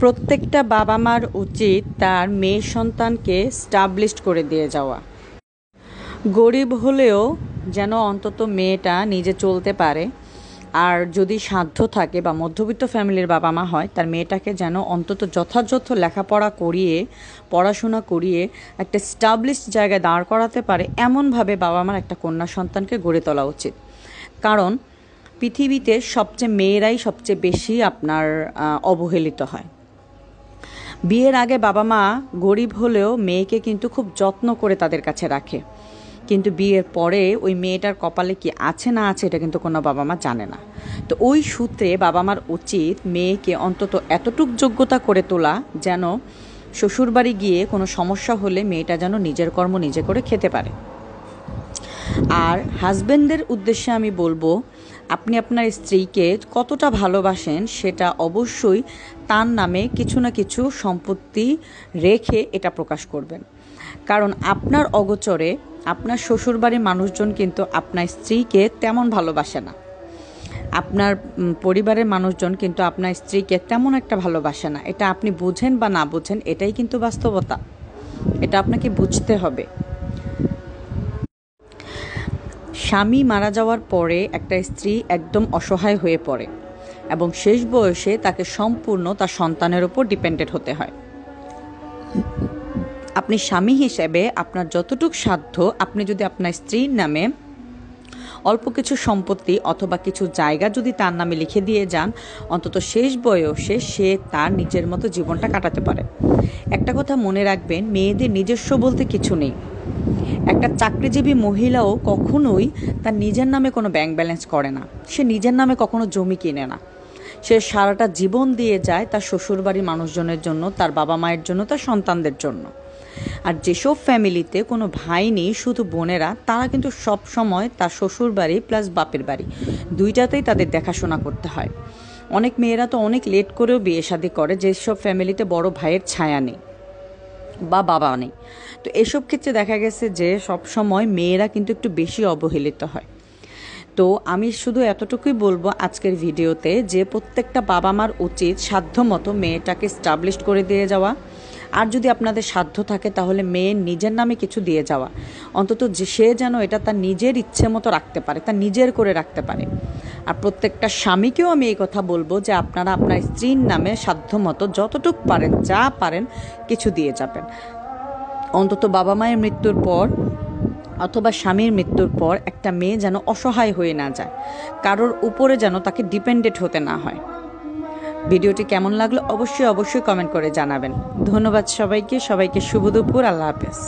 প্রত্যেকটা বাবা মার উচিত তার মেয়ে সন্তানকে স্টাবলিশড করে দিয়ে যাওয়া। গরিব হলেও যেন অন্তত মেয়েটা নিজে চলতে পারে, আর যদি সাধ্য থাকে বা মধ্যবিত্ত ফ্যামিলির বাবা মা হয়, তার মেয়েটাকে যেন অন্তত যথাযথ লেখাপড়া করিয়ে, পড়াশোনা করিয়ে একটা স্টাবলিশড জায়গায় দাঁড় করাতে পারে, এমনভাবে বাবা মার একটা কন্যা সন্তানকে গড়ে তোলা উচিত। কারণ পৃথিবীতে মেয়েরাই সবচেয়ে বেশি অবহেলিত হয়। বিয়ের আগে বাবা মা গরিব হলেও মেয়েকে কিন্তু খুব যত্ন করে তাদের কাছে রাখে, কিন্তু বিয়ের পরে ওই মেয়েটার কপালে কি আছে না আছে এটা কিন্তু কোনো বাবা মা জানে না। তো ওই সূত্রে বাবা মার উচিত মেয়েকে অন্তত এতটুক যোগ্যতা করে তোলা যেন শ্বশুরবাড়ি গিয়ে কোনো সমস্যা হলে মেয়েটা যেন নিজের কর্ম নিজে করে খেতে পারে। আর হাজবেন্ডদের উদ্দেশ্যে আমি বলবো, আপনি আপনার স্ত্রীকে কতটা ভালোবাসেন সেটা অবশ্যই তার নামে কিছু না কিছু সম্পত্তি রেখে এটা প্রকাশ করবেন। কারণ আপনার অগোচরে আপনার শ্বশুরবাড়ির মানুষজন কিন্তু আপনার স্ত্রীকে তেমন ভালোবাসে না, আপনার পরিবারের মানুষজন কিন্তু আপনার স্ত্রীকে তেমন একটা ভালোবাসে না। এটা আপনি বুঝেন বা না বুঝেন, এটাই কিন্তু বাস্তবতা, এটা আপনাকে বুঝতে হবে। স্বামী মারা যাওয়ার পরে একটা স্ত্রী একদম অসহায় হয়ে পড়ে এবং শেষ বয়সে তাকে সম্পূর্ণ তার সন্তানের উপর ডিপেন্ডেন্ট হতে হয়। আপনি স্বামী হিসেবে আপনার যতটুকু সাধ্য, আপনি যদি আপনার স্ত্রীর নামে অল্প কিছু সম্পত্তি অথবা কিছু জায়গা যদি তার নামে লিখে দিয়ে যান, অন্তত শেষ বয়সে সে তার নিজের মতো জীবনটা কাটাতে পারে। একটা কথা মনে রাখবেন, মেয়েদের নিজস্ব বলতে কিছু নেই। একটা চাকরিজীবী মহিলাও কখনোই তার নিজের নামে কোনো ব্যাংক ব্যালেন্স করে না, সে নিজের নামে কখনো জমি কিনে না। সে সারাটা জীবন দিয়ে যায় তার শ্বশুরবাড়ির মানুষজনের জন্য, তার বাবা মায়ের জন্য, তার সন্তানদের জন্য। আর যেসব ফ্যামিলিতে কোনো ভাই নেই, শুধু বোনেরা, তারা কিন্তু সব সময় তার শ্বশুরবাড়ি প্লাস বাপের বাড়ি দুইটাতেই তাদের দেখাশোনা করতে হয়। অনেক মেয়েরা তো অনেক লেট করেও বিয়ে শাদী করে, যেসব ফ্যামিলিতে বড় ভাইয়ের ছায়া নেই বা বাবা নেই। তো এসব ক্ষেত্রে দেখা গেছে যে সব সময় মেয়েরা কিন্তু একটু বেশি অবহেলিত হয়। তো আমি শুধু এতটুকুই বলবো আজকের ভিডিওতে, যে প্রত্যেকটা বাবা মার উচিত সাধ্যমতো মেয়েটাকে স্টাবলিশড করে দিয়ে যাওয়া। আর যদি আপনাদের সাধ্য থাকে তাহলে মেয়ের নিজের নামে কিছু দিয়ে যাওয়া, অন্তত যে সে যেন এটা তার নিজের ইচ্ছে মতো রাখতে পারে, তার নিজের করে রাখতে পারে। আর প্রত্যেকটা স্বামীকেও আমি এই কথা বলবো যে আপনারা আপনার স্ত্রীর নামে সাধ্যমতো যতটুক পারেন, যা পারেন কিছু দিয়ে যাবেন। অন্তত বাবা মায়ের মৃত্যুর পর অথবা স্বামীর মৃত্যুর পর একটা মেয়ে যেন অসহায় হয়ে না যায়, কারোর উপরে যেন তাকে ডিপেন্ডেন্ট হতে না হয়। ভিডিওটি কেমন লাগলো অবশ্যই কমেন্ট করে জানাবেন। ধন্যবাদ সবাইকে শুভ দুপুর, আল্লাহ হাফেজ।